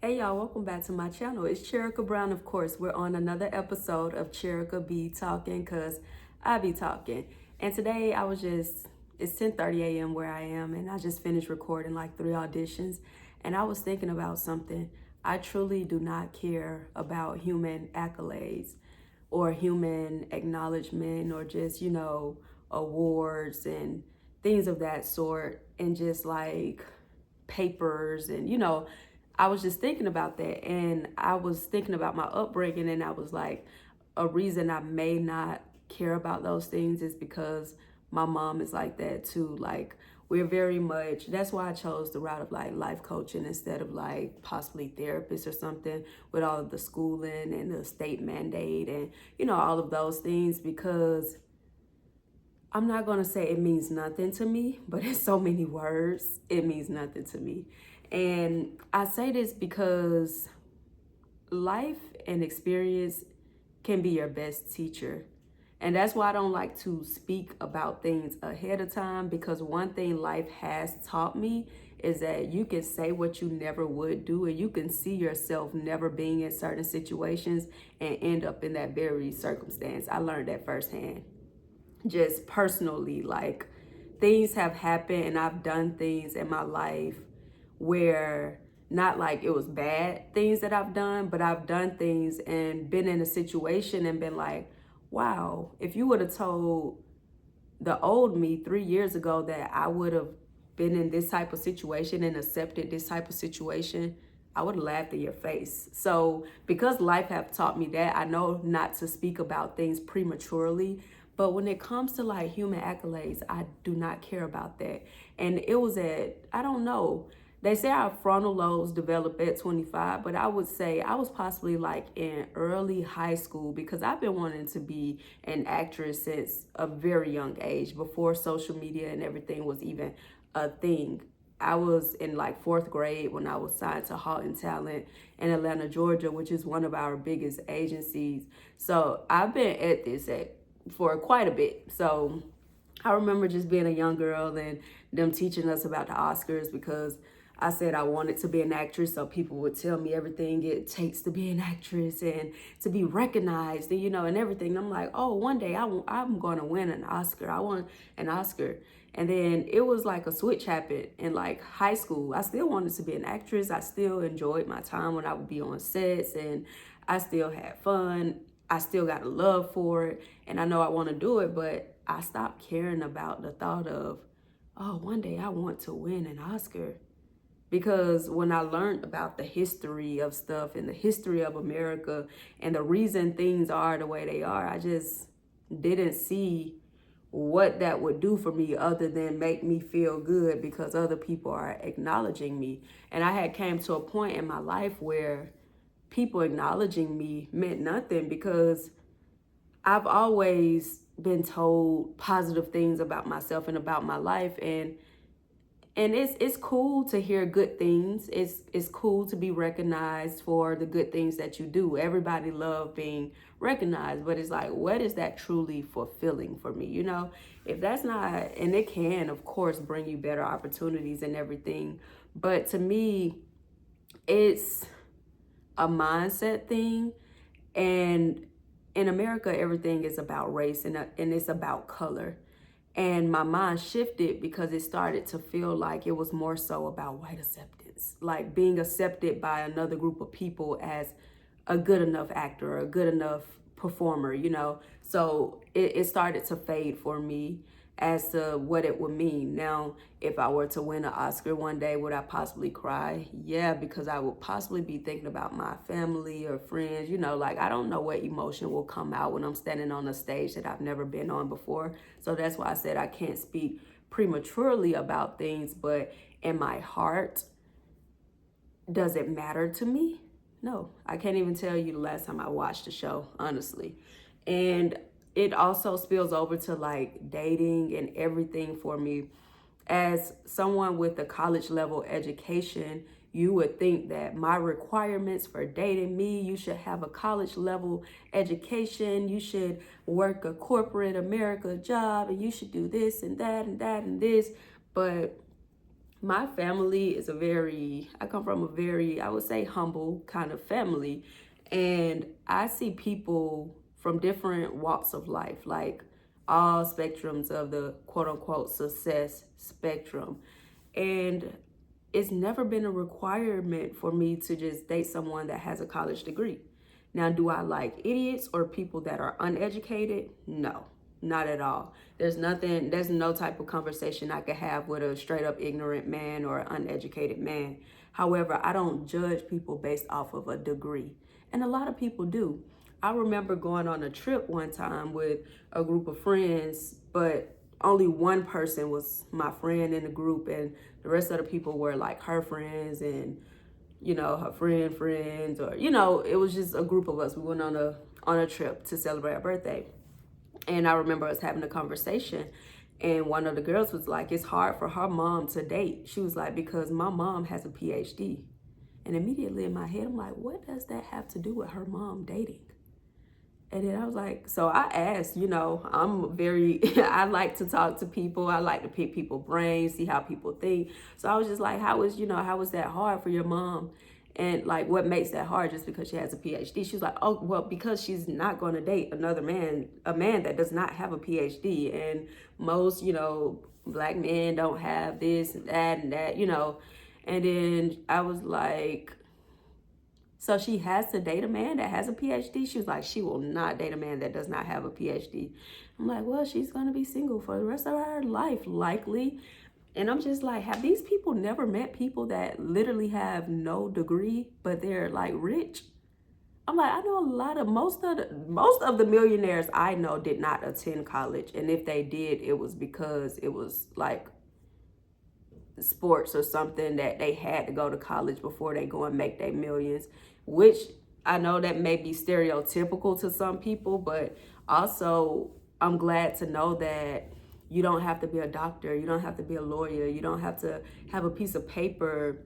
Hey y'all, welcome back to my channel. It's Cherika Brown, of course. We're on another episode of Cherika Be Talking, cause I be talking. And today it's 10:30 a.m. where I am, and I just finished recording like 3 auditions. And I was thinking about something. I truly do not care about human accolades or human acknowledgement or just, awards and things of that sort, and just like papers and I was just thinking about that, and I was thinking about my upbringing, and I was like, a reason I may not care about those things is because my mom is like that too. Like, we're very much, that's why I chose the route of like life coaching instead of like possibly therapist or something, with all of the schooling and the state mandate and all of those things, because I'm not going to say it means nothing to me, but in so many words, it means nothing to me. And I say this because life and experience can be your best teacher. And that's why I don't like to speak about things ahead of time, because one thing life has taught me is that you can say what you never would do, and you can see yourself never being in certain situations and end up in that very circumstance. I learned that firsthand, just personally. Like, things have happened and I've done things in my life where, not like it was bad things that I've done, but I've done things and been in a situation and been like, wow, if you would have told the old me 3 years ago that I would have been in this type of situation and accepted this type of situation, I would have laughed in your face. So because life have taught me that, I know not to speak about things prematurely. But when it comes to like human accolades, I do not care about that. And it was I don't know. They say our frontal lobes develop at 25, but I would say I was possibly like in early high school, because I've been wanting to be an actress since a very young age, before social media and everything was even a thing. I was in like 4th grade when I was signed to Halt Talent in Atlanta, Georgia, which is one of our biggest agencies. So I've been at this for quite a bit. So I remember just being a young girl and them teaching us about the Oscars, because I said I wanted to be an actress, so people would tell me everything it takes to be an actress and to be recognized, and and everything. And I'm like, oh, one day I'm going to win an Oscar. I want an Oscar. And then it was like a switch happened in like high school. I still wanted to be an actress. I still enjoyed my time when I would be on sets, and I still had fun. I still got a love for it, and I know I want to do it, but I stopped caring about the thought of, oh, one day I want to win an Oscar. Because when I learned about the history of stuff and the history of America and the reason things are the way they are, I just didn't see what that would do for me other than make me feel good because other people are acknowledging me. And I had came to a point in my life where people acknowledging me meant nothing, because I've always been told positive things about myself and about my life, and it's cool to hear good things. It's cool to be recognized for the good things that you do. Everybody love being recognized, but it's like, what is that truly fulfilling for me? If that's not, and it can of course bring you better opportunities and everything, but to me, it's a mindset thing. And in America, everything is about race, and it's about color. And my mind shifted because it started to feel like it was more so about white acceptance, like being accepted by another group of people as a good enough actor or a good enough performer. So it started to fade for me as to what it would mean. Now, if I were to win an Oscar one day, would I possibly cry? Yeah, because I would possibly be thinking about my family or friends. Like, I don't know what emotion will come out when I'm standing on a stage that I've never been on before. So that's why I said I can't speak prematurely about things, but in my heart, does it matter to me? No, I can't even tell you the last time I watched a show, honestly. And it also spills over to like dating and everything for me. As someone with a college level education, you would think that my requirements for dating me, you should have a college level education, you should work a corporate America job, and you should do this and that and that and this. But My family is I come from a very, I would say, humble kind of family. And I see people from different walks of life, like all spectrums of the quote unquote success spectrum. And it's never been a requirement for me to just date someone that has a college degree. Now, do I like idiots or people that are uneducated? No, not at all. There's no type of conversation I could have with a straight up ignorant man or uneducated man. However, I don't judge people based off of a degree. And a lot of people do. I remember going on a trip one time with a group of friends, but only one person was my friend in the group, and the rest of the people were like her friends and her friends, or it was just a group of us. We went on a trip to celebrate our birthday. And I remember us having a conversation, and one of the girls was like, it's hard for her mom to date. She was like, because my mom has a PhD. And immediately in my head, I'm like, what does that have to do with her mom dating? And then I was like, so I asked, I like to talk to people. I like to pick people's brains, see how people think. So I was just like, how is that hard for your mom? And like, what makes that hard just because she has a PhD? She was like, oh, well, because she's not going to date another man, a man that does not have a PhD. And most, black men don't have this and that. And then I was like, so she has to date a man that has a PhD? She was like, she will not date a man that does not have a PhD. I'm like, well, she's going to be single for the rest of her life, likely. And I'm just like, have these people never met people that literally have no degree, but they're like rich? I'm like, I know most of the millionaires I know did not attend college. And if they did, it was because it was like sports or something that they had to go to college before they go and make their millions, which I know that may be stereotypical to some people, but also I'm glad to know that you don't have to be a doctor, you don't have to be a lawyer, you don't have to have a piece of paper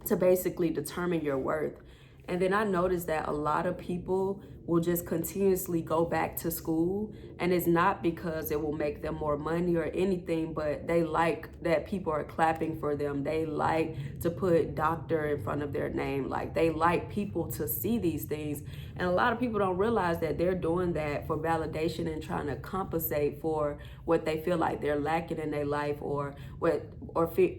to basically determine your worth. And then I noticed that a lot of people will just continuously go back to school, and it's not because it will make them more money or anything, but they like that people are clapping for them. They like to put doctor in front of their name. Like, they like people to see these things. And a lot of people don't realize that they're doing that for validation and trying to compensate for what they feel like they're lacking in their life, or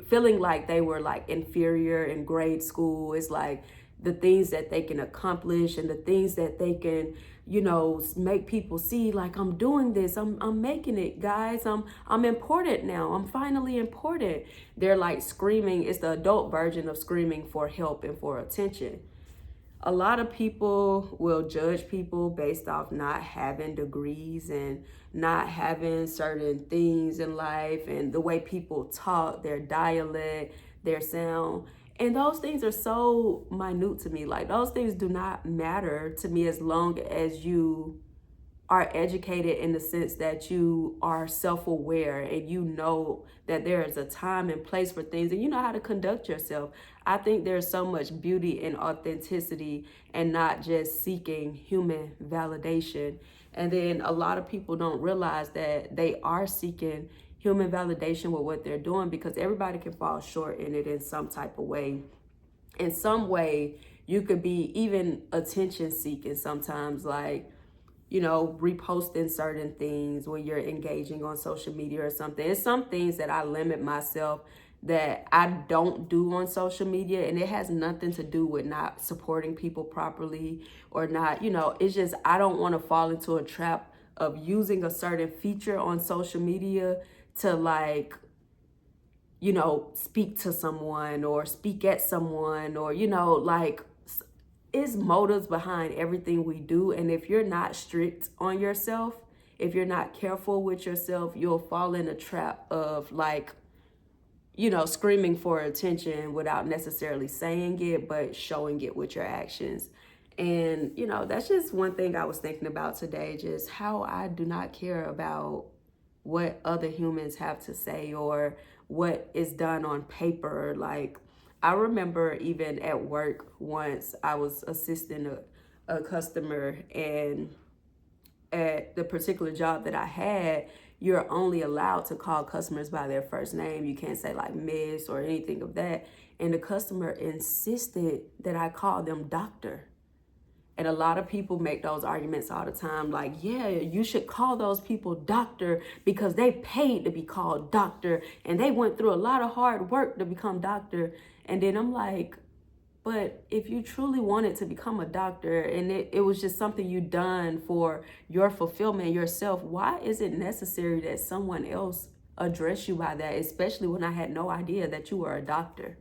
feeling like they were like inferior in grade school. It's like the things that they can accomplish and the things that they can, make people see, like, I'm doing this, I'm making it, guys. I'm important now. I'm finally important. They're like screaming. It's the adult version of screaming for help and for attention. A lot of people will judge people based off not having degrees and not having certain things in life, and the way people talk, their dialect, their sound. And those things are so minute to me. Like, those things do not matter to me as long as you are educated in the sense that you are self-aware and you know that there is a time and place for things and you know how to conduct yourself. I think there's so much beauty in authenticity and not just seeking human validation. And then a lot of people don't realize that they are seeking human validation with what they're doing, because everybody can fall short in it in some type of way. In some way, you could be even attention seeking sometimes, like, reposting certain things when you're engaging on social media or something. It's some things that I limit myself that I don't do on social media, and it has nothing to do with not supporting people properly or not, it's just I don't want to fall into a trap of using a certain feature on social media to, like, speak to someone or speak at someone, or, like, is motives behind everything we do. And if you're not strict on yourself, if you're not careful with yourself, you'll fall in a trap of, like, screaming for attention without necessarily saying it, but showing it with your actions. And, that's just one thing I was thinking about today, just how I do not care about what other humans have to say or what is done on paper. Like, I remember even at work once I was assisting a customer, and at the particular job that I had, you're only allowed to call customers by their first name. You can't say like miss or anything of that. And the customer insisted that I call them doctor. And a lot of people make those arguments all the time, like, yeah, you should call those people doctor because they paid to be called doctor and they went through a lot of hard work to become doctor. And then I'm like, but if you truly wanted to become a doctor and it was just something you done for your fulfillment yourself, why is it necessary that someone else address you by that, especially when I had no idea that you were a doctor?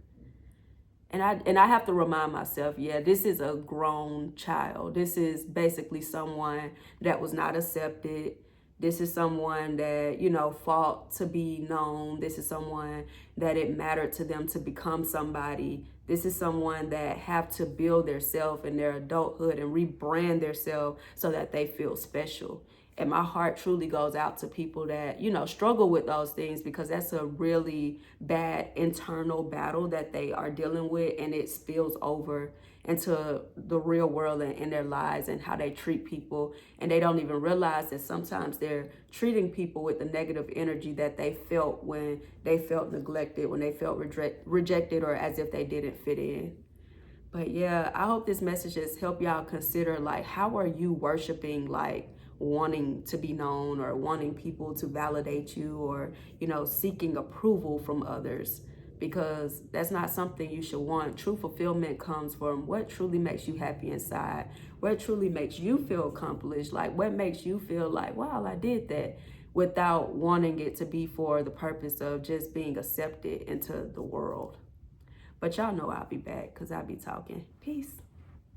And I have to remind myself, yeah, this is a grown child. This is basically someone that was not accepted. This is someone that, fought to be known. This is someone that it mattered to them to become somebody. This is someone that have to build their self in their adulthood and rebrand their self so that they feel special. And my heart truly goes out to people that, struggle with those things, because that's a really bad internal battle that they are dealing with, and it spills over into the real world and in their lives and how they treat people. And they don't even realize that sometimes they're treating people with the negative energy that they felt when they felt neglected, when they felt rejected, or as if they didn't fit in. But yeah, I hope this message has helped y'all consider, like, how are you worshiping, like, wanting to be known or wanting people to validate you, or, seeking approval from others, because that's not something you should want. True fulfillment comes from what truly makes you happy inside, what truly makes you feel accomplished, like what makes you feel like, wow, I did that, without wanting it to be for the purpose of just being accepted into the world. But y'all know I'll be back because I'll be talking. Peace.